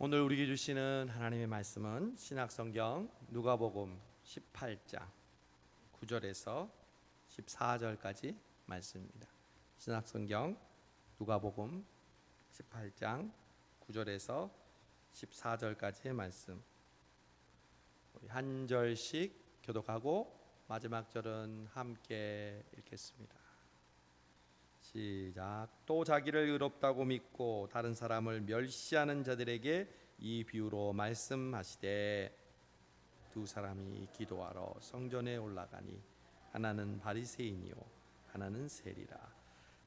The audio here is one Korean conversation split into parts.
오늘 우리에게 주시는 하나님의 말씀은 신약성경 누가복음 18장 9절에서 14절까지 말씀입니다. 신약성경 누가복음 18장 9절에서 14절까지의 말씀, 우리 한 절씩 교독하고 마지막 절은 함께 읽겠습니다. 시작. 또 자기를 의롭다고 믿고 다른 사람을 멸시하는 자들에게 이 비유로 말씀하시되, 두 사람이 기도하러 성전에 올라가니 하나는 바리새인이요 하나는 세리라.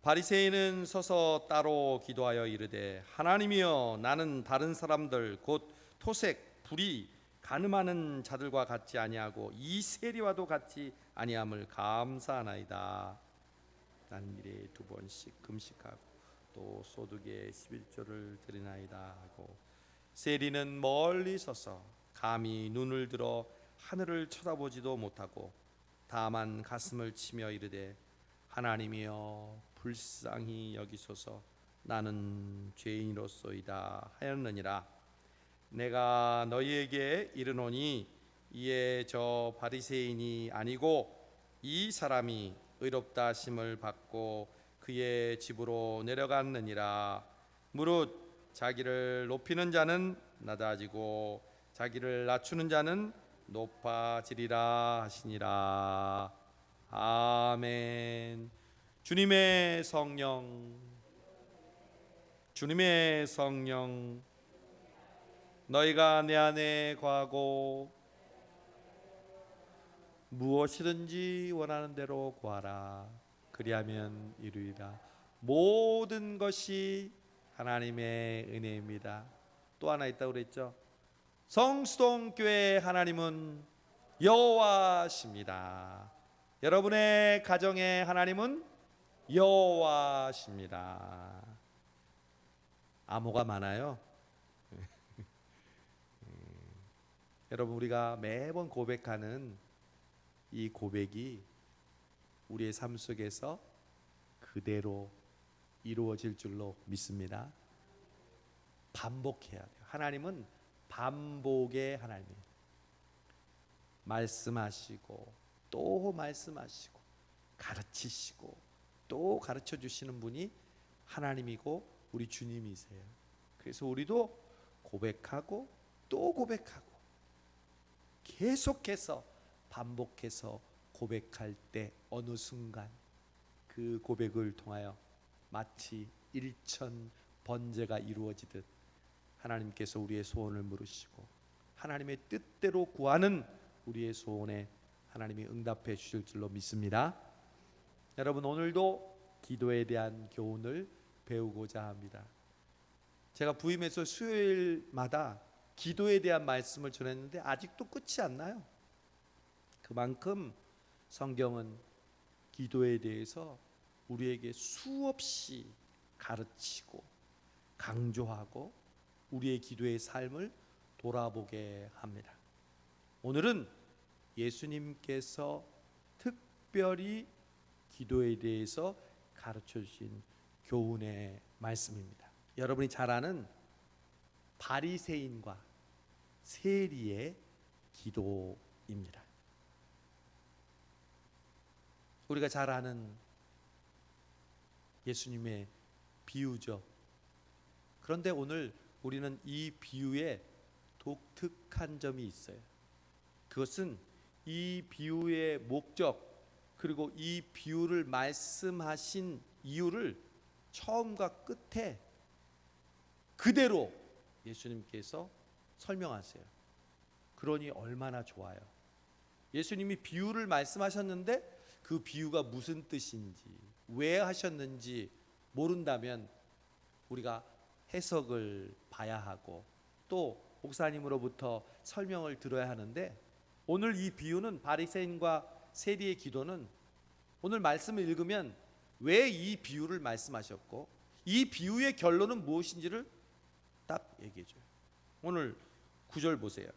바리새인은 서서 따로 기도하여 이르되, 하나님이여, 나는 다른 사람들 곧 토색, 불의, 간음하는 자들과 같지 아니하고 이 세리와도 같지 아니함을 감사하나이다. 난 일에 2번씩 금식하고 또 소득의 11조를 드리나이다 하고, 세리는 멀리 서서 감히 눈을 들어 하늘을 쳐다보지도 못하고 다만 가슴을 치며 이르되, 하나님이여 불쌍히 여기소서, 나는 죄인이로소이다 하였느니라. 내가 너희에게 이르노니 이에 저 바리새인이 아니고 이 사람이 의롭다 하심을 받고 그의 집으로 내려갔느니라. 무릇 자기를 높이는 자는 낮아지고 자기를 낮추는 자는 높아지리라 하시니라. 아멘. 주님의 성령, 주님의 성령, 너희가 내 안에 거하고 무엇이든지 원하는 대로 구하라. 그리하면 이루리라. 모든 것이 하나님의 은혜입니다. 또 하나 있다고 그랬죠. 성수동교회 하나님은 여호와십니다. 여러분의 가정의 하나님은 여호와십니다. 암호가 많아요. 여러분, 우리가 매번 고백하는 이 고백이 우리의 삶 속에서 그대로 이루어질 줄로 믿습니다. 반복해야 돼요. 하나님은 반복의 하나님이에요. 말씀하시고 또 말씀하시고 가르치시고 또 가르쳐 주시는 분이 하나님이고 우리 주님이세요. 그래서 우리도 고백하고 또 고백하고 계속해서 반복해서 고백할 때 어느 순간 그 고백을 통하여 마치 일천 번제가 이루어지듯 하나님께서 우리의 소원을 물으시고 하나님의 뜻대로 구하는 우리의 소원에 하나님이 응답해 주실 줄로 믿습니다. 여러분, 오늘도 기도에 대한 교훈을 배우고자 합니다. 제가 부임해서 수요일마다 기도에 대한 말씀을 전했는데 아직도 끝이 안 나요. 그만큼 성경은 기도에 대해서 우리에게 수없이 가르치고 강조하고 우리의 기도의 삶을 돌아보게 합니다. 오늘은 예수님께서 특별히 기도에 대해서 가르쳐 주신 교훈의 말씀입니다. 여러분이 잘 아는 바리새인과 세리의 기도입니다. 우리가 잘 아는 예수님의 비유죠. 그런데 오늘 우리는 이 비유에 독특한 점이 있어요. 그것은 이 비유의 목적, 그리고 이 비유를 말씀하신 이유를 처음과 끝에 그대로 예수님께서 설명하세요. 그러니 얼마나 좋아요. 예수님이 비유를 말씀하셨는데 그 비유가 무슨 뜻인지, 왜 하셨는지 모른다면 우리가 해석을 봐야 하고 또 목사님으로부터 설명을 들어야 하는데, 오늘 이 비유는 바리새인과 세리의 기도는 오늘 말씀을 읽으면 왜 이 비유를 말씀하셨고 이 비유의 결론은 무엇인지를 딱 얘기해 줘요. 오늘 9절 보세요.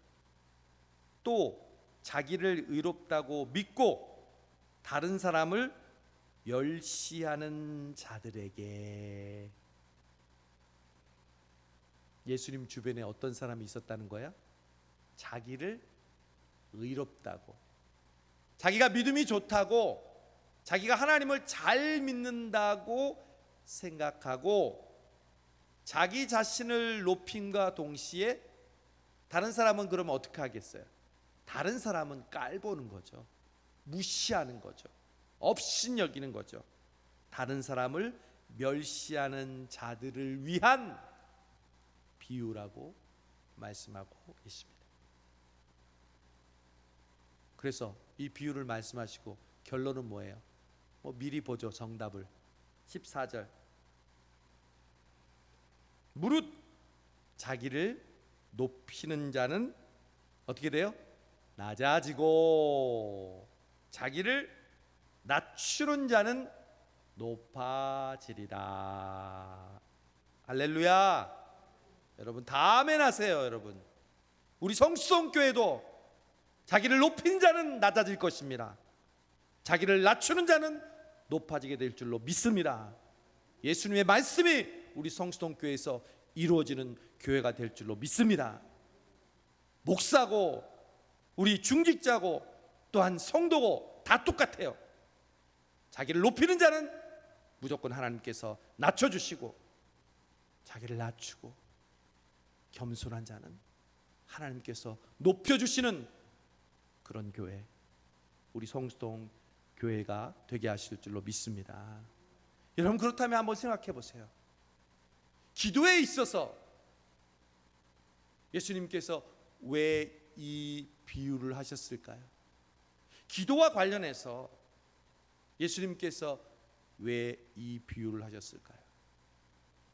또 자기를 의롭다고 믿고 다른 사람을 멸시하는 자들에게 예수님 주변에 어떤 사람이 있었다는 거야? 자기를 의롭다고, 자기가 믿음이 좋다고, 자기가 하나님을 잘 믿는다고 생각하고 자기 자신을 높임과 동시에 다른 사람은 그러면 어떻게 하겠어요? 다른 사람은 깔보는 거죠. 무시하는 거죠. 업신여기는 거죠. 다른 사람을 멸시하는 자들을 위한 비유라고 말씀하고 있습니다. 그래서 이 비유를 말씀하시고 결론은 뭐예요? 미리 보죠. 정답을. 14절. 무릇 자기를 높이는 자는 어떻게 돼요? 낮아지고 자기를 낮추는 자는 높아지리라. 할렐루야. 여러분 다 아멘 하세요. 여러분, 우리 성수동교회도 자기를 높인 자는 낮아질 것입니다. 자기를 낮추는 자는 높아지게 될 줄로 믿습니다. 예수님의 말씀이 우리 성수동교회에서 이루어지는 교회가 될 줄로 믿습니다. 목사고 우리 중직자고 또한 성도고 다 똑같아요. 자기를 높이는 자는 무조건 하나님께서 낮춰주시고, 자기를 낮추고 겸손한 자는 하나님께서 높여주시는 그런 교회, 우리 성수동 교회가 되게 하실 줄로 믿습니다. 여러분, 그렇다면 한번 생각해 보세요. 기도에 있어서 예수님께서 왜 이 비유를 하셨을까요? 기도와 관련해서 예수님께서 왜 이 비유를 하셨을까요?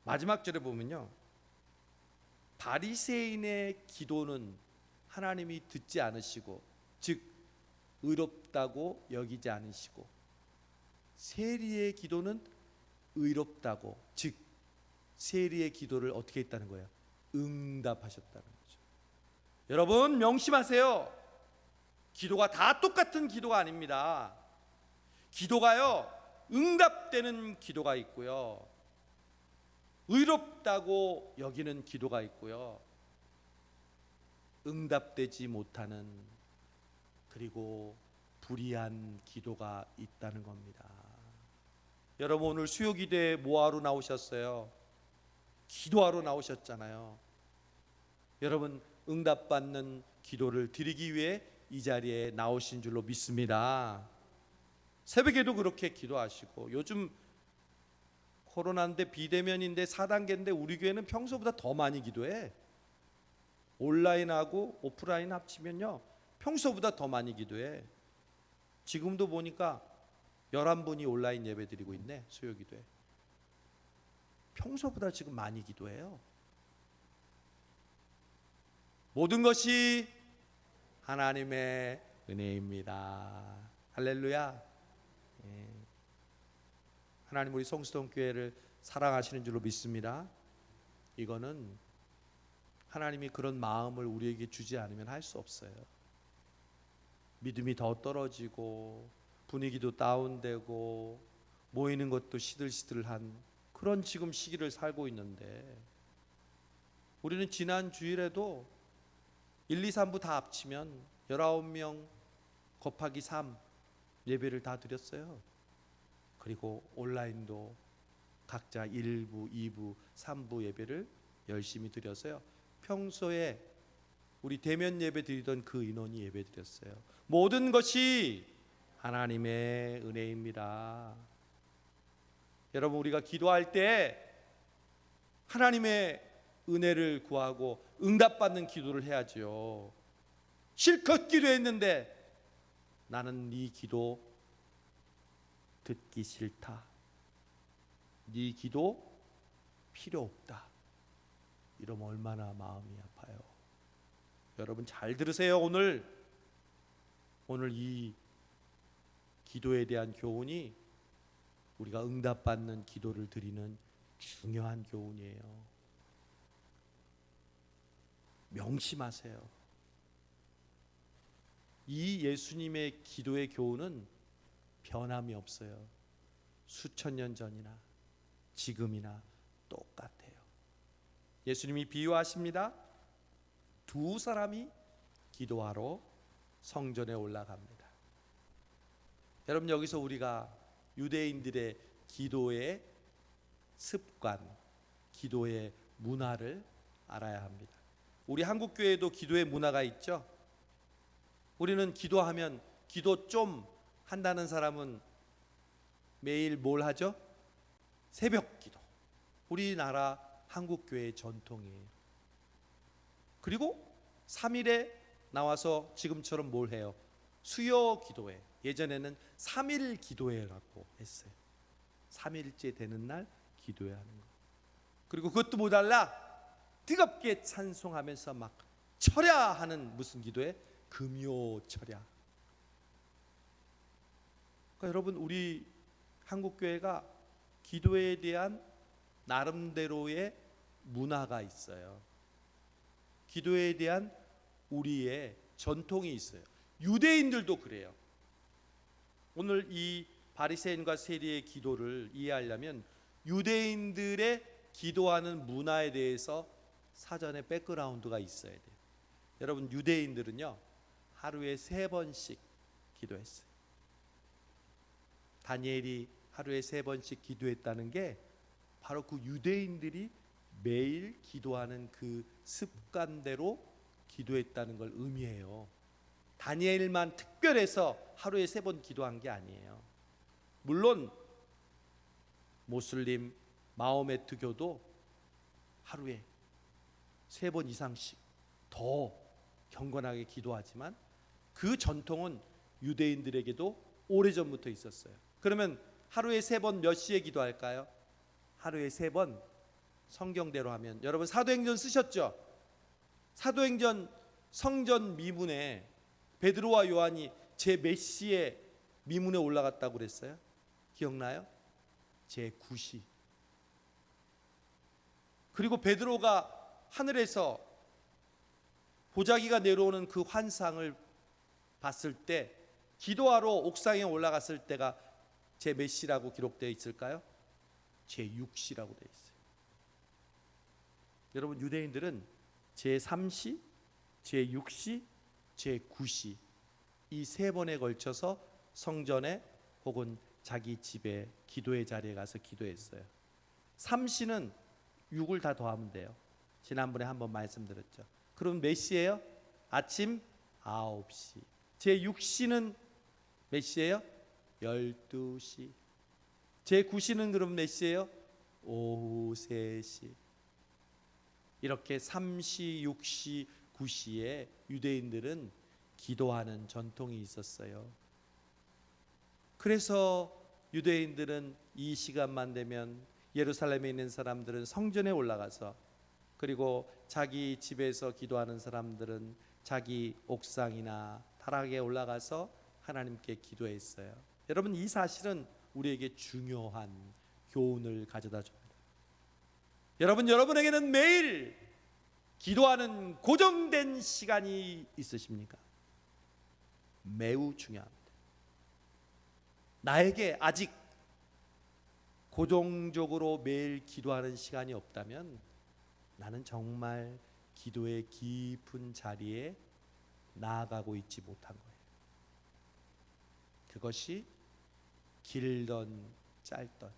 마지막 절에 보면요, 바리새인의 기도는 하나님이 듣지 않으시고, 즉 의롭다고 여기지 않으시고, 세리의 기도는 의롭다고, 즉 세리의 기도를 어떻게 했다는 거예요? 응답하셨다는 거죠. 여러분 명심하세요. 기도가 다 똑같은 기도가 아닙니다. 기도가요, 응답되는 기도가 있고요, 의롭다고 여기는 기도가 있고요, 응답되지 못하는, 그리고 불의한 기도가 있다는 겁니다. 여러분, 오늘 수요기도에 뭐하러 나오셨어요? 기도하러 나오셨잖아요. 여러분, 응답받는 기도를 드리기 위해 이 자리에 나오신 줄로 믿습니다. 새벽에도 그렇게 기도하시고, 요즘 코로나인데 비대면인데 4단계인데 우리 교회는 평소보다 더 많이 기도해. 온라인하고 오프라인 합치면요, 평소보다 더 많이 기도해. 지금도 보니까 11분이 온라인 예배 드리고 있네, 수요기도에. 평소보다 지금 많이 기도해요. 모든 것이 하나님의 은혜입니다. 할렐루야. 하나님 우리 성수동 교회를 사랑하시는 줄로 믿습니다. 이거는 하나님이 그런 마음을 우리에게 주지 않으면 할 수 없어요. 믿음이 더 떨어지고 분위기도 다운되고 모이는 것도 시들시들한 그런 지금 시기를 살고 있는데, 우리는 지난 주일에도 1, 2, 3부 다 합치면 19명 곱하기 3 예배를 다 드렸어요. 그리고 온라인도 각자 1부, 2부, 3부 예배를 열심히 드렸어요. 평소에 우리 대면 예배 드리던 그 인원이 예배 드렸어요. 모든 것이 하나님의 은혜입니다. 여러분, 우리가 기도할 때 하나님의 은혜를 구하고 응답받는 기도를 해야죠. 실컷 기도했는데 나는 네 기도 듣기 싫다, 네 기도 필요 없다, 이러면 얼마나 마음이 아파요. 여러분 잘 들으세요. 오늘 이 기도에 대한 교훈이 우리가 응답받는 기도를 드리는 중요한 교훈이에요. 명심하세요. 이 예수님의 기도의 교훈은 변함이 없어요. 수천 년 전이나 지금이나 똑같아요. 예수님이 비유하십니다. 두 사람이 기도하러 성전에 올라갑니다. 여러분, 여기서 우리가 유대인들의 기도의 습관, 기도의 문화를 알아야 합니다. 우리 한국 교회에도 기도의 문화가 있죠. 우리는 기도하면, 기도 좀 한다는 사람은 매일 뭘 하죠? 새벽 기도. 우리나라 한국 교회의 전통이에요. 그리고 3일에 나와서 지금처럼 뭘 해요? 수요 기도회. 예전에는 3일 기도회라고 했어요. 3일째 되는 날 기도회 하는 거. 그리고 그것도 모자라 뜨겁게 찬송하면서 막 철야하는 무슨 기도회? 금요 철야. 그러니까 여러분, 우리 한국 교회가 기도에 대한 나름대로의 문화가 있어요. 기도에 대한 우리의 전통이 있어요. 유대인들도 그래요. 오늘 이 바리새인과 세리의 기도를 이해하려면 유대인들의 기도하는 문화에 대해서 사전에 백그라운드가 있어야 돼요. 여러분, 유대인들은요 하루에 3번씩 기도했어요. 다니엘이 하루에 3번씩 기도했다는 게 바로 그 유대인들이 매일 기도하는 그 습관대로 기도했다는 걸 의미해요. 다니엘만 특별해서 하루에 3번 기도한 게 아니에요. 물론 모슬림, 마호메트교도 하루에 3번 이상씩 더 경건하게 기도하지만 그 전통은 유대인들에게도 오래전부터 있었어요. 그러면 하루에 3번 몇 시에 기도할까요? 하루에 3번 성경대로 하면, 여러분 사도행전 쓰셨죠? 사도행전 성전 미문에 베드로와 요한이 제 몇 시에 미문에 올라갔다고 그랬어요? 기억나요? 제 9시. 그리고 베드로가 하늘에서 보자기가 내려오는 그 환상을 봤을 때 기도하러 옥상에 올라갔을 때가 제 몇 시라고 기록되어 있을까요? 제 6시라고 되어 있어요. 여러분, 유대인들은 제 3시, 제 6시, 제 9시 이 3번에 걸쳐서 성전에 혹은 자기 집에 기도의 자리에 가서 기도했어요. 3시는 6을 다 더하면 돼요. 지난번에 한번 말씀드렸죠. 그럼 몇 시예요? 아침 9시. 제 6시는 몇 시예요? 12시. 제 9시는 그럼 몇 시예요? 오후 3시. 이렇게 3시, 6시, 9시에 유대인들은 기도하는 전통이 있었어요. 그래서 유대인들은 이 시간만 되면 예루살렘에 있는 사람들은 성전에 올라가서, 그리고 자기 집에서 기도하는 사람들은 자기 옥상이나 타락에 올라가서 하나님께 기도했어요. 여러분, 이 사실은 우리에게 중요한 교훈을 가져다 줍니다. 여러분에게는 매일 기도하는 고정된 시간이 있으십니까? 매우 중요합니다. 나에게 아직 고정적으로 매일 기도하는 시간이 없다면 나는 정말 기도의 깊은 자리에 나아가고 있지 못한 거예요. 그것이 길던 짧던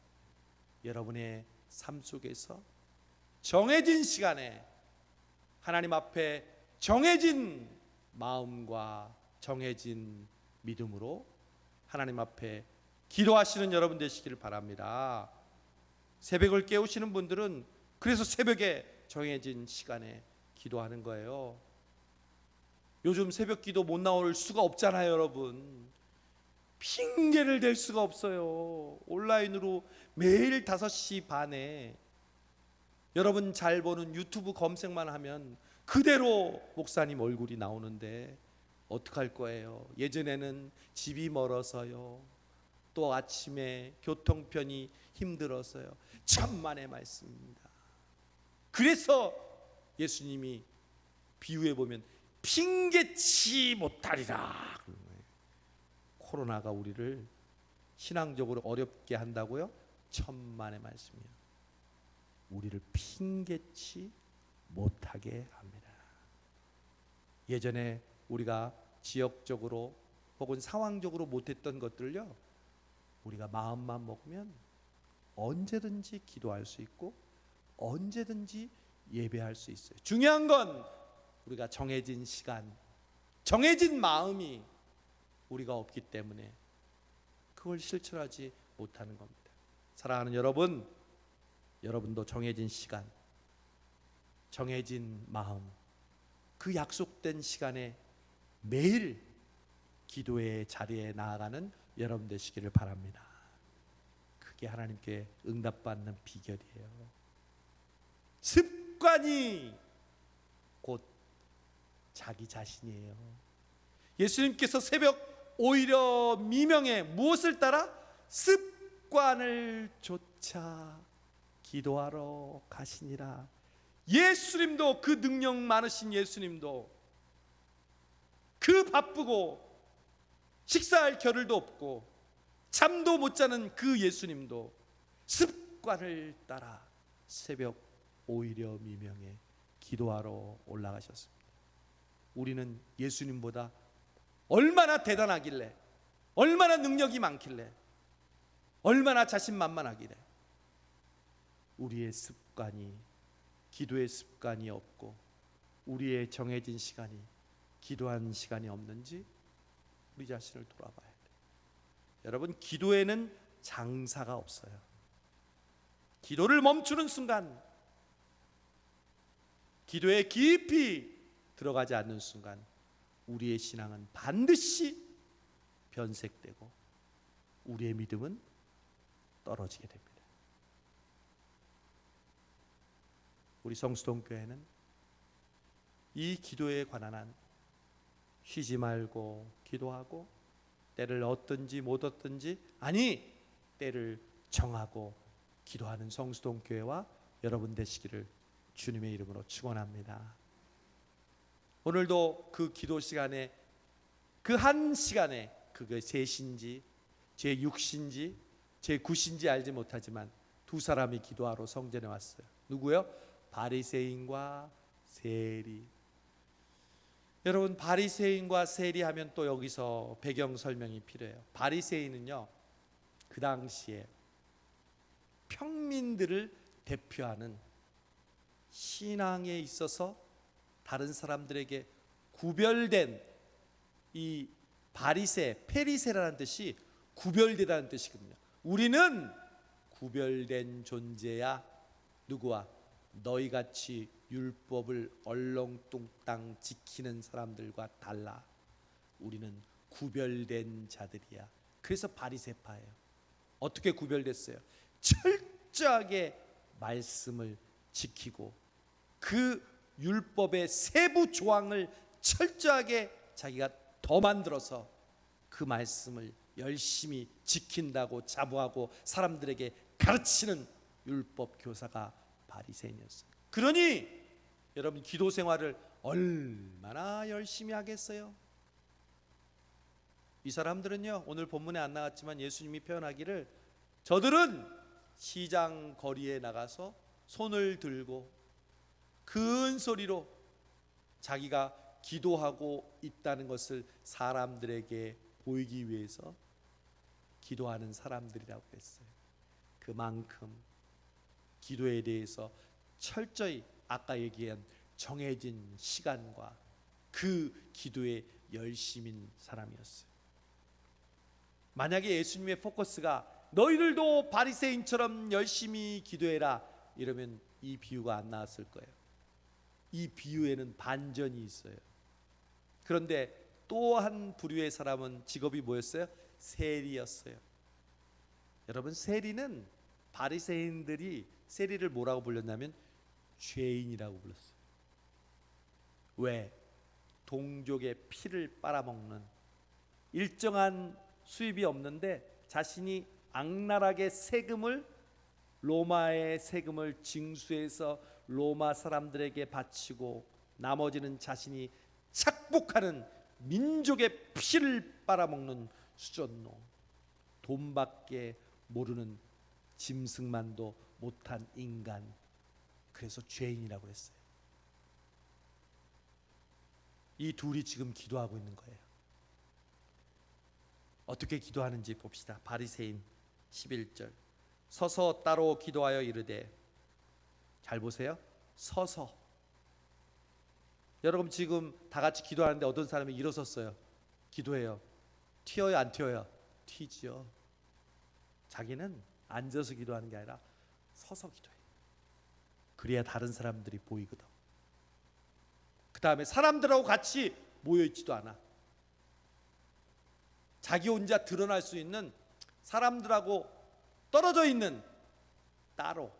여러분의 삶 속에서 정해진 시간에 하나님 앞에 정해진 마음과 정해진 믿음으로 하나님 앞에 기도하시는 여러분 되시기를 바랍니다. 새벽을 깨우시는 분들은 그래서 새벽에 정해진 시간에 기도하는 거예요. 요즘 새벽 기도 못 나올 수가 없잖아요, 여러분. 핑계를 댈 수가 없어요. 온라인으로 매일 5시 반에 여러분 잘 보는 유튜브 검색만 하면 그대로 목사님 얼굴이 나오는데 어떡할 거예요? 예전에는 집이 멀어서요, 또 아침에 교통편이 힘들어서요. 천만의 말씀입니다. 그래서 예수님이 비유해 보면 핑계치 못하리라. 코로나가 우리를 신앙적으로 어렵게 한다고요? 천만의 말씀이에요. 우리를 핑계치 못하게 합니다. 예전에 우리가 지역적으로 혹은 상황적으로 못했던 것들을요, 우리가 마음만 먹으면 언제든지 기도할 수 있고 언제든지 예배할 수 있어요. 중요한 건 우리가 정해진 시간, 정해진 마음이 우리가 없기 때문에 그걸 실천하지 못하는 겁니다. 사랑하는 여러분, 여러분도 정해진 시간, 정해진 마음, 그 약속된 시간에 매일 기도의 자리에 나아가는 여러분 되시기를 바랍니다. 그게 하나님께 응답받는 비결이에요. 습관이 곧 자기 자신이에요. 예수님께서 새벽 오히려 미명에 무엇을 따라? 습관을 좇아 기도하러 가시니라. 예수님도, 그 능력 많으신 예수님도, 그 바쁘고 식사할 겨를도 없고 잠도 못 자는 그 예수님도 습관을 따라 새벽 오히려 미명에 기도하러 올라가셨습니다. 우리는 예수님보다 얼마나 대단하길래, 얼마나 능력이 많길래, 얼마나 자신만만하길래 우리의 습관이, 기도의 습관이 없고 우리의 정해진 시간이, 기도하는 시간이 없는지 우리 자신을 돌아봐야 돼요. 여러분, 기도에는 장사가 없어요. 기도를 멈추는 순간, 기도에 깊이 들어가지 않는 순간 우리의 신앙은 반드시 변색되고 우리의 믿음은 떨어지게 됩니다. 우리 성수동교회는 이 기도에 관한 한 쉬지 말고 기도하고, 때를 얻든지 못 얻든지, 아니 때를 정하고 기도하는 성수동교회와 여러분 되시기를 주님의 이름으로 축원합니다. 오늘도 그 기도 시간에, 그 한 시간에, 그게 셋인지 제6인지 제9인지 알지 못하지만 두 사람이 기도하러 성전에 왔어요. 누구요? 바리새인과 세리. 여러분, 바리새인과 세리 하면 또 여기서 배경 설명이 필요해요. 바리새인은요, 그 당시에 평민들을 대표하는, 신앙에 있어서 다른 사람들에게 구별된, 이 바리새, 페리새라는 뜻이 구별되다는 뜻이거든요. 우리는 구별된 존재야. 누구와? 너희같이 율법을 얼렁뚱땅 지키는 사람들과 달라. 우리는 구별된 자들이야. 그래서 바리새파예요. 어떻게 구별됐어요? 철저하게 말씀을 지키고 그 율법의 세부 조항을 철저하게 자기가 더 만들어서 그 말씀을 열심히 지킨다고 자부하고 사람들에게 가르치는 율법 교사가 바리새인이었어요. 그러니 여러분, 기도 생활을 얼마나 열심히 하겠어요? 이 사람들은요, 오늘 본문에 안 나왔지만 예수님이 표현하기를, 저들은 시장 거리에 나가서 손을 들고 큰 소리로 자기가 기도하고 있다는 것을 사람들에게 보이기 위해서 기도하는 사람들이라고 했어요. 그만큼 기도에 대해서 철저히 아까 얘기한 정해진 시간과 그 기도에 열심인 사람이었어요. 만약에 예수님의 포커스가 너희들도 바리새인처럼 열심히 기도해라 이러면 이 비유가 안 나왔을 거예요. 이 비유에는 반전이 있어요. 그런데 또 한 부류의 사람은 직업이 뭐였어요? 세리였어요. 여러분, 세리는, 바리새인들이 세리를 뭐라고 불렀냐면 죄인이라고 불렀어요. 왜? 동족의 피를 빨아먹는, 일정한 수입이 없는데 자신이 악랄하게 세금을, 로마의 세금을 징수해서 로마 사람들에게 바치고 나머지는 자신이 착복하는 민족의 피를 빨아먹는 수전노, 돈밖에 모르는 짐승만도 못한 인간, 그래서 죄인이라고 했어요. 이 둘이 지금 기도하고 있는 거예요. 어떻게 기도하는지 봅시다. 바리새인 11절. 서서 따로 기도하여 이르되, 잘 보세요. 서서. 여러분 지금 다 같이 기도하는데 어떤 사람이 일어섰어요. 기도해요. 튀어요, 안 튀어요? 튀지요. 자기는 앉아서 기도하는 게 아니라 서서 기도해. 그래야 다른 사람들이 보이거든. 그 다음에 사람들하고 같이 모여있지도 않아. 자기 혼자 드러날 수 있는, 사람들하고 떨어져 있는, 따로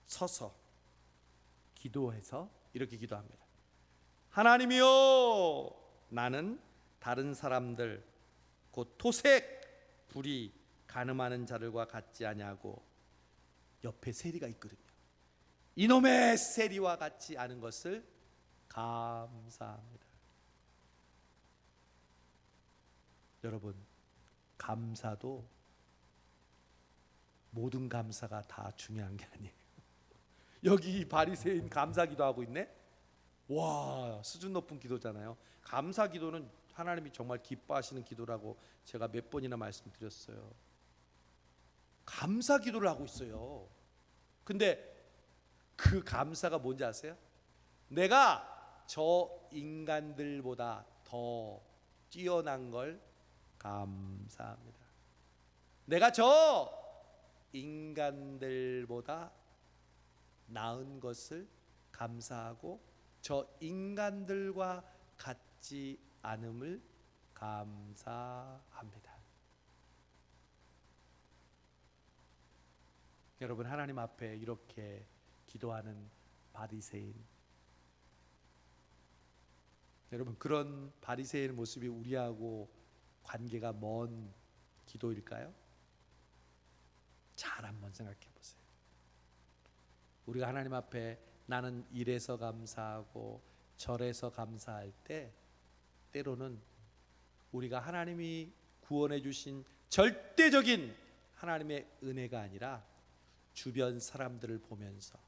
서서 기도해서 이렇게 기도합니다. 하나님이여, 나는 다른 사람들 곧 토색 불이 간음하는 자들과 같지 아니하고, 옆에 세리가 있거든요. 이놈의 세리와 같지 않은 것을 감사합니다. 여러분, 감사도 모든 감사가 다 중요한 게 아니에요. 여기 바리새인 감사기도 하고 있네. 와, 수준 높은 기도잖아요. 감사 기도는 하나님이 정말 기뻐하시는 기도라고 제가 몇 번이나 말씀드렸어요. 감사 기도를 하고 있어요. 근데 그 감사가 뭔지 아세요? 내가 저 인간들보다 더 뛰어난 걸 감사합니다. 내가 저 인간들보다 나은 것을 감사하고, 저 인간들과 같지 않음을 감사합니다. 여러분, 하나님 앞에 이렇게 기도하는 바리새인, 여러분, 그런 바리새인의 모습이 우리하고 관계가 먼 기도일까요? 잘 한번 생각해 보세요. 우리가 하나님 앞에 나는 이래서 감사하고 저래서 감사할 때, 때로는 우리가 하나님이 구원해 주신 절대적인 하나님의 은혜가 아니라 주변 사람들을 보면서,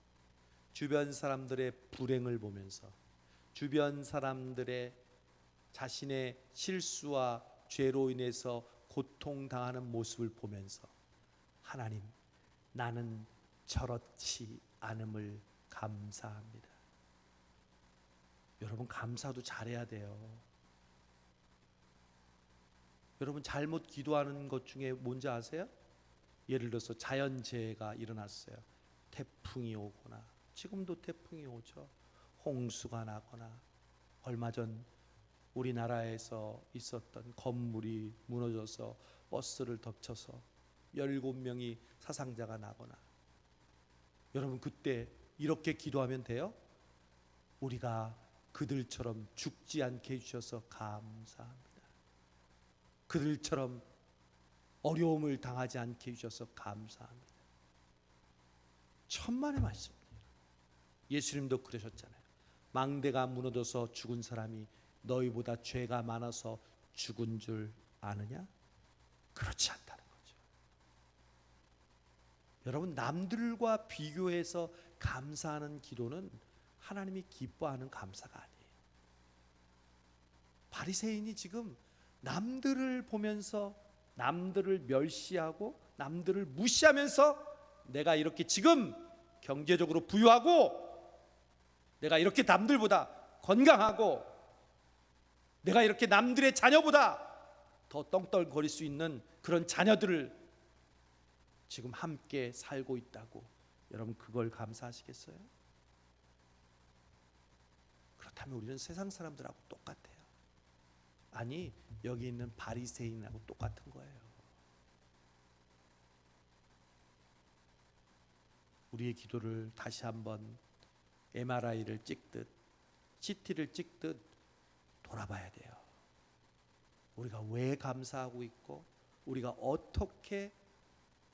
주변 사람들의 불행을 보면서, 주변 사람들의 자신의 실수와 죄로 인해서 고통당하는 모습을 보면서, 하나님, 나는 저렇지 않음을 감사합니다. 여러분, 감사도 잘해야 돼요. 여러분, 잘못 기도하는 것 중에 뭔지 아세요? 예를 들어서 자연재해가 일어났어요. 태풍이 오거나, 지금도 태풍이 오죠. 홍수가 나거나, 얼마 전 우리나라에서 있었던 건물이 무너져서 버스를 덮쳐서 17명이 사상자가 나거나, 여러분, 그때 이렇게 기도하면 돼요? 우리가 그들처럼 죽지 않게 해주셔서 감사합니다. 그들처럼 어려움을 당하지 않게 해주셔서 감사합니다. 천만의 말씀입니다. 예수님도 그러셨잖아요. 망대가 무너져서 죽은 사람이 너희보다 죄가 많아서 죽은 줄 아느냐? 그렇지 않다는 거죠. 여러분, 남들과 비교해서 감사하는 기도는 하나님이 기뻐하는 감사가 아니에요. 바리새인이 지금 남들을 보면서 남들을 멸시하고 남들을 무시하면서, 내가 이렇게 지금 경제적으로 부유하고, 내가 이렇게 남들보다 건강하고, 내가 이렇게 남들의 자녀보다 더 떵떵거릴 수 있는 그런 자녀들을 지금 함께 살고 있다고, 여러분, 그걸 감사하시겠어요? 그렇다면 우리는 세상 사람들하고 똑같아요. 아니, 여기 있는 바리새인하고 똑같은 거예요. 우리의 기도를 다시 한번 MRI를 찍듯 CT를 찍듯 돌아봐야 돼요. 우리가 왜 감사하고 있고, 우리가 어떻게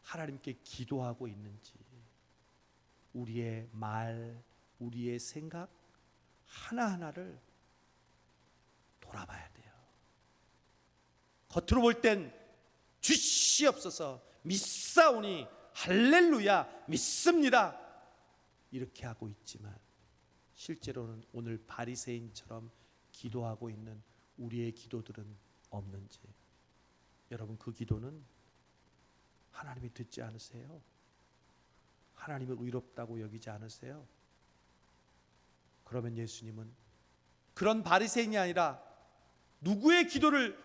하나님께 기도하고 있는지, 우리의 말, 우리의 생각 하나하나를 돌아봐야 돼요. 겉으로 볼 땐 주시옵소서, 믿사오니, 할렐루야, 믿습니다, 이렇게 하고 있지만 실제로는 오늘 바리새인처럼 기도하고 있는 우리의 기도들은 없는지. 여러분, 그 기도는 하나님이 듣지 않으세요? 하나님이 의롭다고 여기지 않으세요? 그러면 예수님은 그런 바리새인이 아니라 누구의 기도를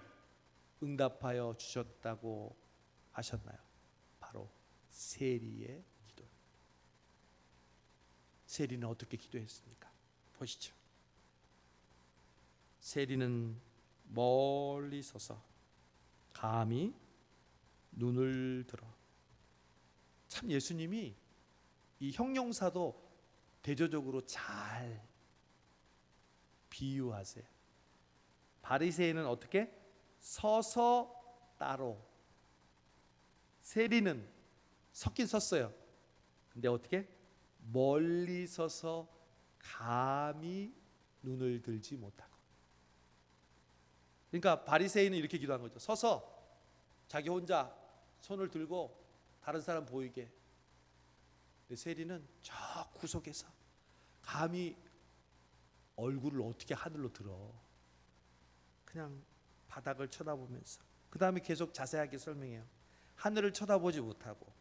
응답하여 주셨다고 하셨나요? 바로 세리의 기도. 세리는 어떻게 기도했습니까? 보시죠. 세리는 멀리 서서 감히 눈을 들어. 참 예수님이 이 형용사도 대조적으로 잘 비유하세요. 바리새인은 어떻게? 서서 따로. 세리는 섰긴 섰어요. 근데 어떻게? 멀리 서서 감히 눈을 들지 못하고. 그러니까 바리새인은 이렇게 기도한 거죠. 서서 자기 혼자 손을 들고 다른 사람 보이게. 근데 세리는 저 구석에서 감히 얼굴을 어떻게 하늘로 들어. 그냥 바닥을 쳐다보면서. 그 다음에 계속 자세하게 설명해요. 하늘을 쳐다보지 못하고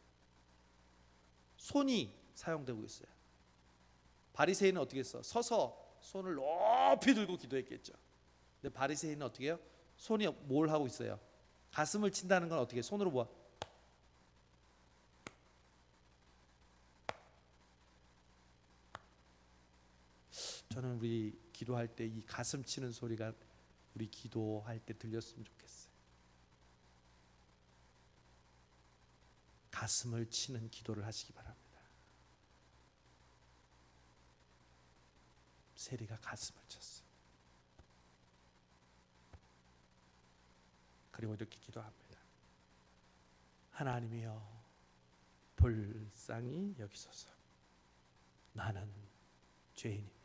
손이 사용되고 있어요. 바리새인은 어떻게 했어? 서서 손을 높이 들고 기도했겠죠. 근데 바리새인은 어떻게 해요? 손이 뭘 하고 있어요? 가슴을 친다는 건 어떻게? 손으로 뭐? 저는 우리 기도할 때 이 가슴 치는 소리가 우리 기도할 때 들렸으면 좋겠어요. 가슴을 치는 기도를 하시기 바랍니다. 세리가 가슴을 쳤어요. 그리고 이렇게 기도합니다. 하나님이여 불쌍히 여기소서. 나는 죄인입니다.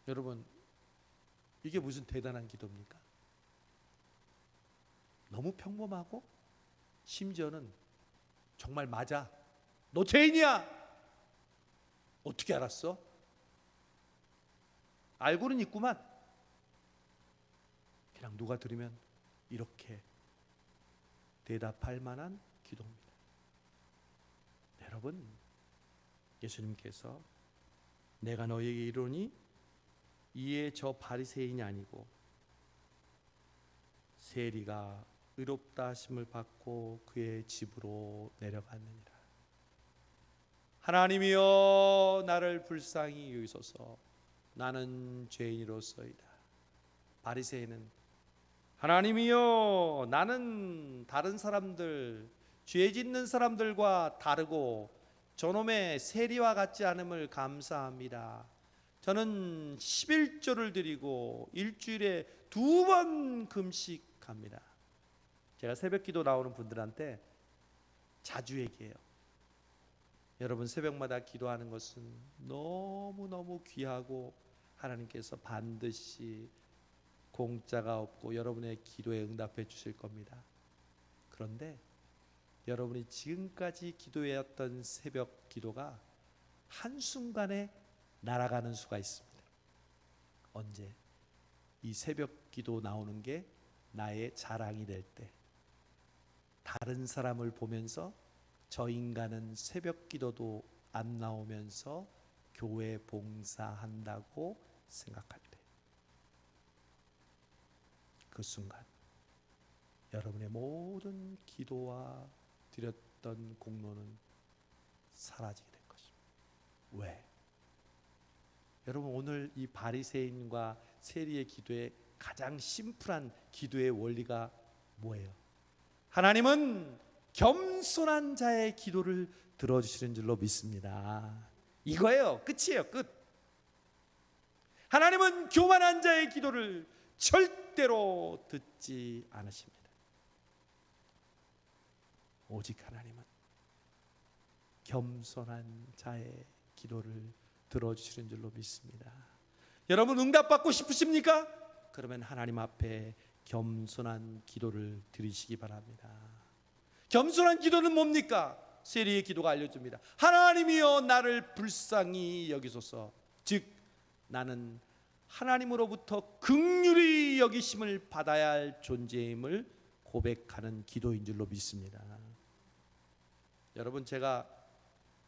여러분, 이게 무슨 대단한 기도입니까? 너무 평범하고 심지어는 정말 맞아. 너 죄인이야. 어떻게 알았어? 알고는 있구만. 그냥 누가 들으면 이렇게 대답할 만한 기도입니다. 여러분, 예수님께서 내가 너에게 이르노니 이에 저 바리새인이 아니고 세리가 의롭다 하심을 받고 그의 집으로 내려갔느니라. 하나님이여 나를 불쌍히 여기소서. 나는 죄인으로서이다. 바리새인은 하나님이여 나는 다른 사람들, 죄 짓는 사람들과 다르고 저놈의 세리와 같지 않음을 감사합니다. 저는 11조를 드리고 일주일에 2번 금식합니다. 제가 새벽기도 나오는 분들한테 자주 얘기해요. 여러분, 새벽마다 기도하는 것은 너무너무 귀하고 하나님께서 반드시 공짜가 없고 여러분의 기도에 응답해 주실 겁니다. 그런데 여러분이 지금까지 기도해왔던 새벽 기도가 한순간에 날아가는 수가 있습니다. 언제? 이 새벽 기도 나오는 게 나의 자랑이 될 때, 다른 사람을 보면서 저 인간은 새벽 기도도 안 나오면서 교회 봉사한다고 생각할 때, 그 순간 여러분의 모든 기도와 드렸던 공로는 사라지게 될 것입니다. 왜? 여러분, 오늘 이 바리새인과 세리의 기도의 가장 심플한 기도의 원리가 뭐예요? 하나님은 겸손한 자의 기도를 들어주시는 줄로 믿습니다. 이거예요. 끝이에요. 끝. 하나님은 교만한 자의 기도를 절대로 듣지 않으십니다. 오직 하나님은 겸손한 자의 기도를 들어주시는 줄로 믿습니다. 여러분, 응답받고 싶으십니까? 그러면 하나님 앞에 겸손한 기도를 드리시기 바랍니다. 겸손한 기도는 뭡니까? 세리의 기도가 알려줍니다. 하나님이여 나를 불쌍히 여기소서. 즉 나는 하나님으로부터 긍휼히 여기심을 받아야 할 존재임을 고백하는 기도인 줄로 믿습니다. 여러분, 제가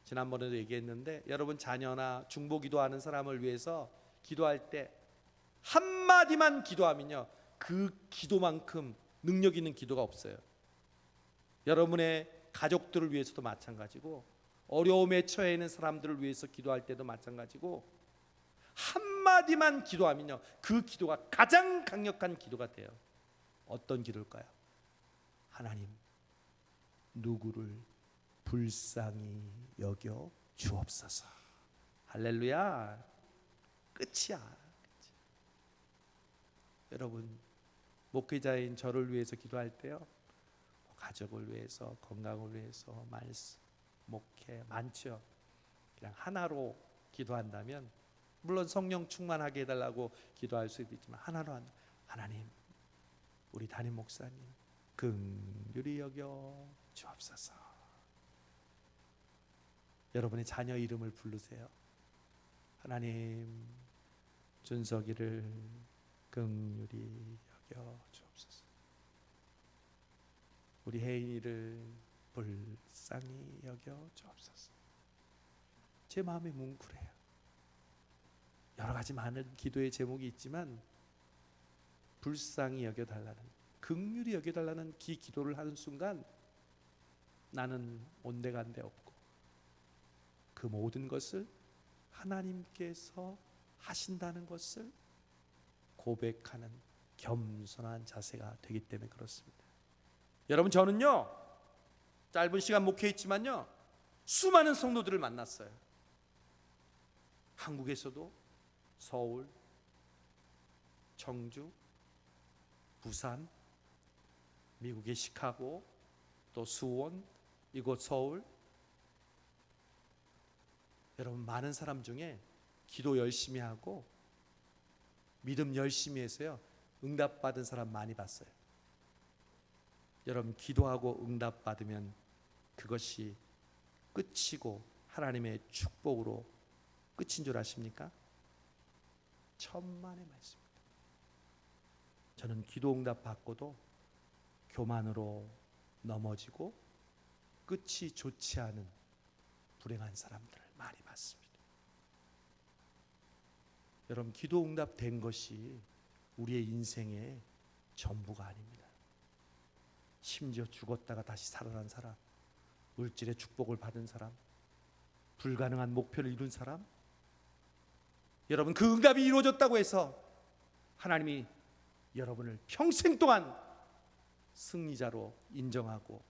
지난번에도 얘기했는데 여러분 자녀나 중보기도하는 사람을 위해서 기도할 때 한마디만 기도하면요, 그 기도만큼 능력 있는 기도가 없어요. 여러분의 가족들을 위해서도 마찬가지고 어려움에 처해 있는 사람들을 위해서 기도할 때도 마찬가지고 한마디만 기도하면요, 그 기도가 가장 강력한 기도가 돼요. 어떤 기도일까요? 하나님, 누구를 불쌍히 여겨 주옵소서. 할렐루야. 끝이야. 여러분, 목회자인 저를 위해서 기도할 때요, 가족을 위해서, 건강을 위해서, 말씀, 목회 많죠. 그냥 하나로 기도한다면, 물론 성령 충만하게 해달라고 기도할 수도 있지만 하나로 한다. 하나님, 우리 담임 목사님 긍휼히 여겨 주옵소서. 여러분의 자녀 이름을 부르세요. 하나님, 준석이를 긍휼히 여겨 주옵소서. 우리 혜인이를 불쌍히 여겨 주옵소서. 제 마음이 뭉클해요. 여러 가지 많은 기도의 제목이 있지만 불쌍히 여겨달라는, 긍휼히 여겨달라는 기 기도를 하는 순간 나는 온데간데 없고 그 모든 것을 하나님께서 하신다는 것을 고백하는 겸손한 자세가 되기 때문에 그렇습니다. 여러분, 저는요 짧은 시간 목회했지만요 수많은 성도들을 만났어요. 한국에서도 서울, 청주, 부산, 미국의 시카고, 또 수원, 이곳 서울. 여러분, 많은 사람 중에 기도 열심히 하고 믿음 열심히 해서요 응답받은 사람 많이 봤어요. 여러분, 기도하고 응답받으면 그것이 끝이고 하나님의 축복으로 끝인 줄 아십니까? 천만의 말씀입니다. 저는 기도 응답 받고도 교만으로 넘어지고 끝이 좋지 않은 불행한 사람들을 많이 봤습니다. 여러분, 기도 응답 된 것이 우리의 인생의 전부가 아닙니다. 심지어 죽었다가 다시 살아난 사람, 물질의 축복을 받은 사람, 불가능한 목표를 이룬 사람, 여러분, 그 응답이 이루어졌다고 해서 하나님이 여러분을 평생 동안 승리자로 인정하고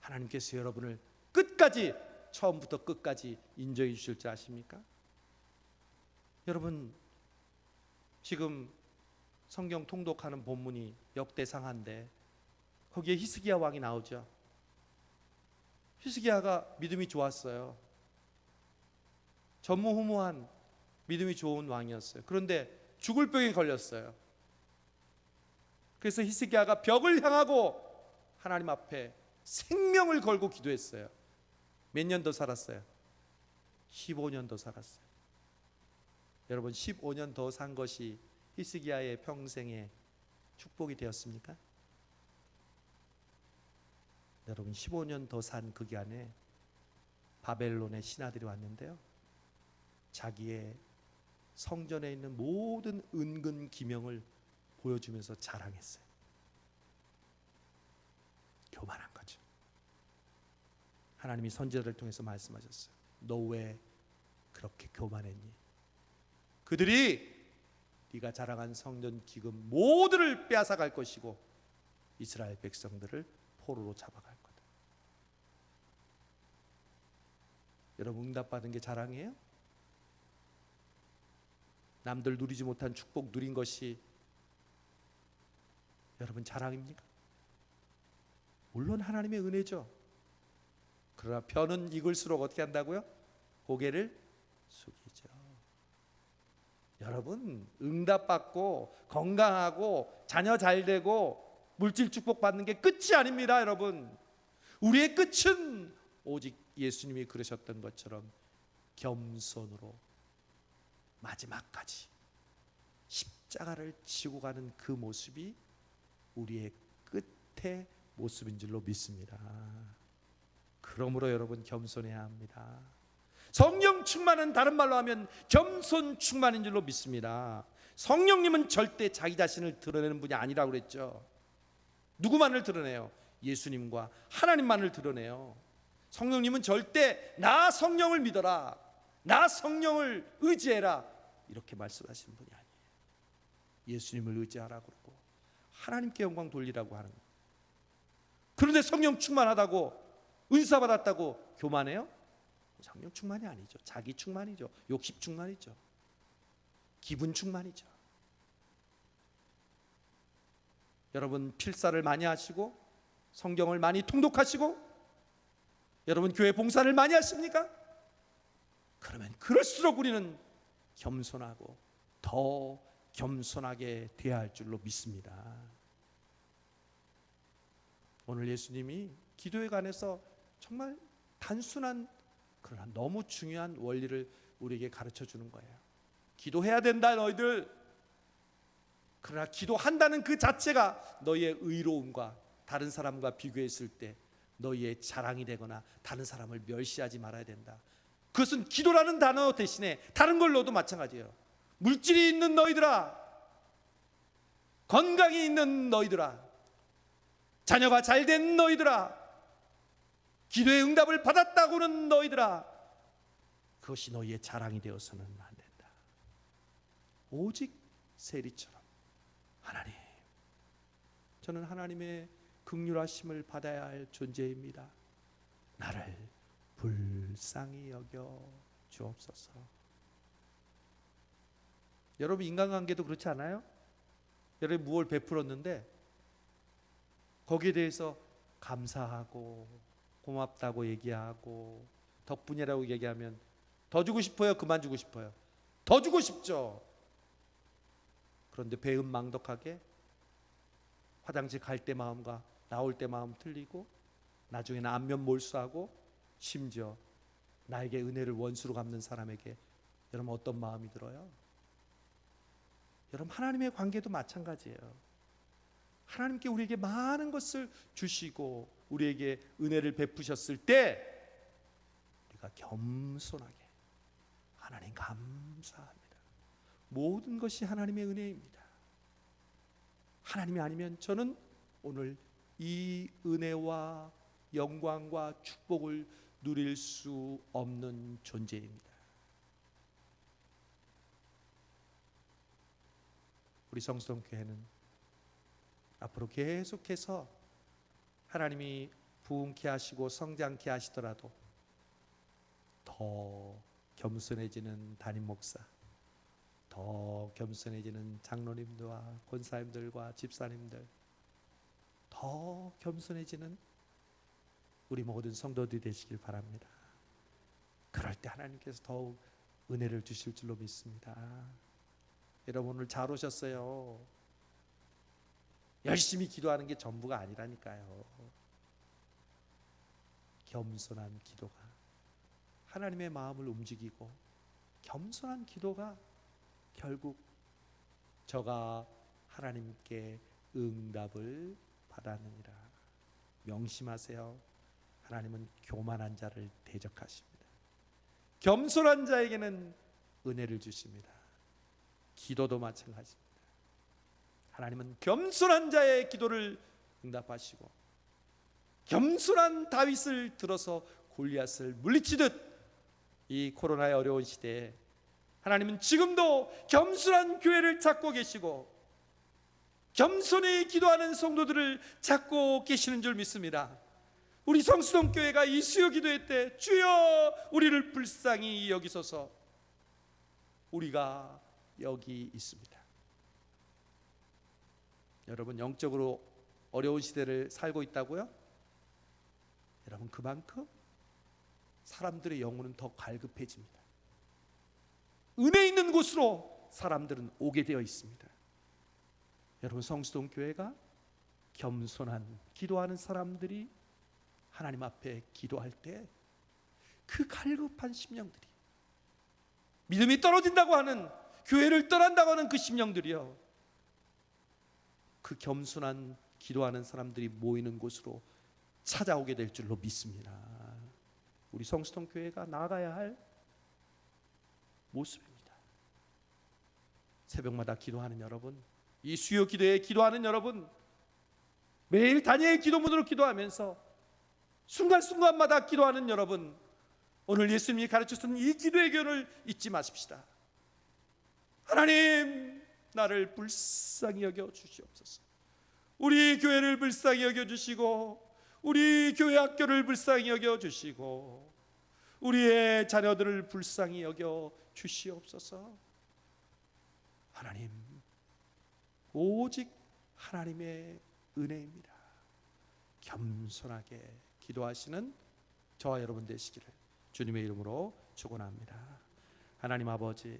하나님께서 여러분을 끝까지, 처음부터 끝까지 인정해 주실 줄 아십니까? 여러분, 지금 성경 통독하는 본문이 역대상하인데 거기에 히스기야 왕이 나오죠. 히스기야가 믿음이 좋았어요. 전무후무한 믿음이 좋은 왕이었어요. 그런데 죽을 병에 걸렸어요. 그래서 히스기야가 벽을 향하고 하나님 앞에 생명을 걸고 기도했어요. 몇 년 더 살았어요? 15년 더 살았어요. 여러분, 15년 더 산 것이 히스기야의 평생의 축복이 되었습니까? 여러분, 15년 더 산 그 기간에 바벨론의 신하들이 왔는데요, 자기의 성전에 있는 모든 은근 기명을 보여주면서 자랑했어요. 교만한 거죠. 하나님이 선지자를 통해서 말씀하셨어요. 너 왜 그렇게 교만했니? 그들이 네가 자랑한 성전 기금 모두를 빼앗아갈 것이고 이스라엘 백성들을 포로로 잡아갈 거다. 여러분, 응답받은 게 자랑이에요? 남들 누리지 못한 축복 누린 것이 여러분 자랑입니까? 물론 하나님의 은혜죠. 그러나 편은 익을수록 어떻게 한다고요? 고개를 숙이죠. 여러분, 응답받고 건강하고 자녀 잘 되고 물질 축복 받는 게 끝이 아닙니다. 여러분, 우리의 끝은 오직 예수님이 그러셨던 것처럼 겸손으로 마지막까지 십자가를 지고 가는 그 모습이 우리의 끝의 모습인 줄로 믿습니다. 그러므로 여러분, 겸손해야 합니다. 성령 충만은 다른 말로 하면 겸손 충만인 줄로 믿습니다. 성령님은 절대 자기 자신을 드러내는 분이 아니라고 그랬죠. 누구만을 드러내요? 예수님과 하나님만을 드러내요. 성령님은 절대 나 성령을 믿어라, 나 성령을 의지해라, 이렇게 말씀하시는 분이 아니에요. 예수님을 의지하라고 그러고 하나님께 영광 돌리라고 하는 거예요. 그런데 성령 충만하다고, 은사 받았다고 교만해요? 성령 충만이 아니죠. 자기 충만이죠. 욕심 충만이죠. 기분 충만이죠. 여러분, 필사를 많이 하시고 성경을 많이 통독하시고 여러분 교회 봉사를 많이 하십니까? 그러면 그럴수록 우리는 겸손하고 더 겸손하게 되어야 할 줄로 믿습니다. 오늘 예수님이 기도에 관해서 정말 단순한 그러나 너무 중요한 원리를 우리에게 가르쳐 주는 거예요. 기도해야 된다 너희들. 그러나 기도한다는 그 자체가 너희의 의로움과 다른 사람과 비교했을 때 너희의 자랑이 되거나 다른 사람을 멸시하지 말아야 된다. 그것은 기도라는 단어 대신에 다른 걸로도 마찬가지예요. 물질이 있는 너희들아, 건강이 있는 너희들아, 자녀가 잘된 너희들아, 기도의 응답을 받았다고는 너희들아, 그것이 너희의 자랑이 되어서는 안 된다. 오직 세리처럼 하나님, 저는 하나님의 긍휼하심을 받아야 할 존재입니다. 나를 불쌍히 여겨 주옵소서. 여러분, 인간관계도 그렇지 않아요? 여러분 무엇을 베풀었는데 거기에 대해서 감사하고 고맙다고 얘기하고 덕분이라고 얘기하면 더 주고 싶어요? 그만 주고 싶어요? 더 주고 싶죠. 그런데 배은망덕하게 화장실 갈 때 마음과 나올 때 마음 틀리고 나중에는 안면 몰수하고 심지어 나에게 은혜를 원수로 갚는 사람에게 여러분 어떤 마음이 들어요? 여러분, 하나님의 관계도 마찬가지예요. 하나님께 우리에게 많은 것을 주시고 우리에게 은혜를 베푸셨을 때 우리가 겸손하게 하나님 감사합니다. 모든 것이 하나님의 은혜입니다. 하나님이 아니면 저는 오늘 이 은혜와 영광과 축복을 누릴 수 없는 존재입니다. 우리 성수동교회는 앞으로 계속해서 하나님이 부흥케 하시고 성장케 하시더라도 더 겸손해지는 담임 목사, 더 겸손해지는 장로님들과 권사님들과 집사님들, 더 겸손해지는 우리 모든 성도들이 되시길 바랍니다. 그럴 때 하나님께서 더욱 은혜를 주실 줄로 믿습니다. 여러분, 오늘 잘 오셨어요. 열심히 기도하는 게 전부가 아니라니까요. 겸손한 기도가 하나님의 마음을 움직이고, 겸손한 기도가 결국 저가 하나님께 응답을 받았느니라. 명심하세요. 하나님은 교만한 자를 대적하십니다. 겸손한 자에게는 은혜를 주십니다. 기도도 마찬가지입니다. 하나님은 겸손한 자의 기도를 응답하시고, 겸손한 다윗을 들어서 골리앗을 물리치듯 이 코로나의 어려운 시대에 하나님은 지금도 겸손한 교회를 찾고 계시고 겸손히 기도하는 성도들을 찾고 계시는 줄 믿습니다. 우리 성수동교회가 이 수요 기도회 때 주여 우리를 불쌍히 여기소서, 우리가 여기 있습니다. 여러분, 영적으로 어려운 시대를 살고 있다고요? 여러분, 그만큼 사람들의 영혼은 더 갈급해집니다. 은혜 있는 곳으로 사람들은 오게 되어 있습니다. 여러분, 성수동교회가 겸손한 기도하는 사람들이 하나님 앞에 기도할 때 그 갈급한 심령들이 믿음이 떨어진다고 하는, 교회를 떠난다고 하는 그 심령들이요, 그 겸손한 기도하는 사람들이 모이는 곳으로 찾아오게 될 줄로 믿습니다. 우리 성수동 교회가 나아가야 할 모습입니다. 새벽마다 기도하는 여러분, 이 수요 기도에 기도하는 여러분, 매일 다니엘 기도문으로 기도하면서 순간순간마다 기도하는 여러분, 오늘 예수님이 가르치신 이 기도의 교훈을 잊지 마십시다. 하나님, 나를 불쌍히 여겨 주시옵소서. 우리 교회를 불쌍히 여겨 주시고, 우리 교회 학교를 불쌍히 여겨 주시고, 우리의 자녀들을 불쌍히 여겨 주시옵소서. 하나님, 오직 하나님의 은혜입니다. 겸손하게 기도하시는 저와 여러분 되시기를 주님의 이름으로 축원합니다. 하나님 아버지,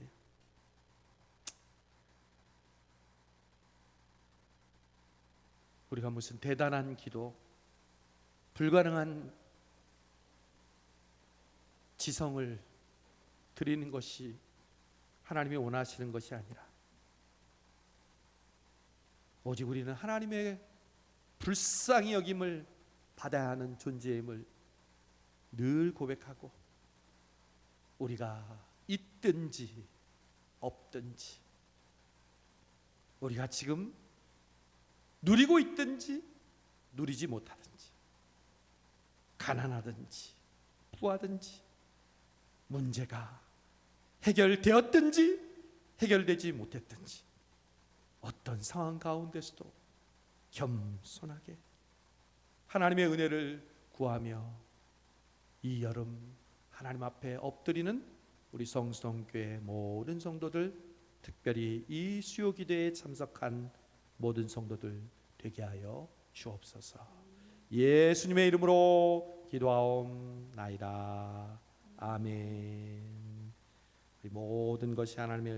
우리가 무슨 대단한 기도, 불가능한 지성을 드리는 것이 하나님이 원하시는 것이 아니라, 오직 우리는 하나님의 불쌍히 여김을 받아야 하는 존재임을 늘 고백하고, 우리가 있든지 없든지, 우리가 지금 누리고 있든지 누리지 못하든지, 가난하든지 부하든지, 문제가 해결되었든지 해결되지 못했든지, 어떤 상황 가운데서도 겸손하게 하나님의 은혜를 구하며 이 여름 하나님 앞에 엎드리는 우리 성수동교회 모든 성도들, 특별히 이 수요 기도에 참석한 모든 성도들 되게 하여 주옵소서. 예수님의 이름으로 기도하옵나이다. 아멘. 우리 모든 것이 하나님의 은혜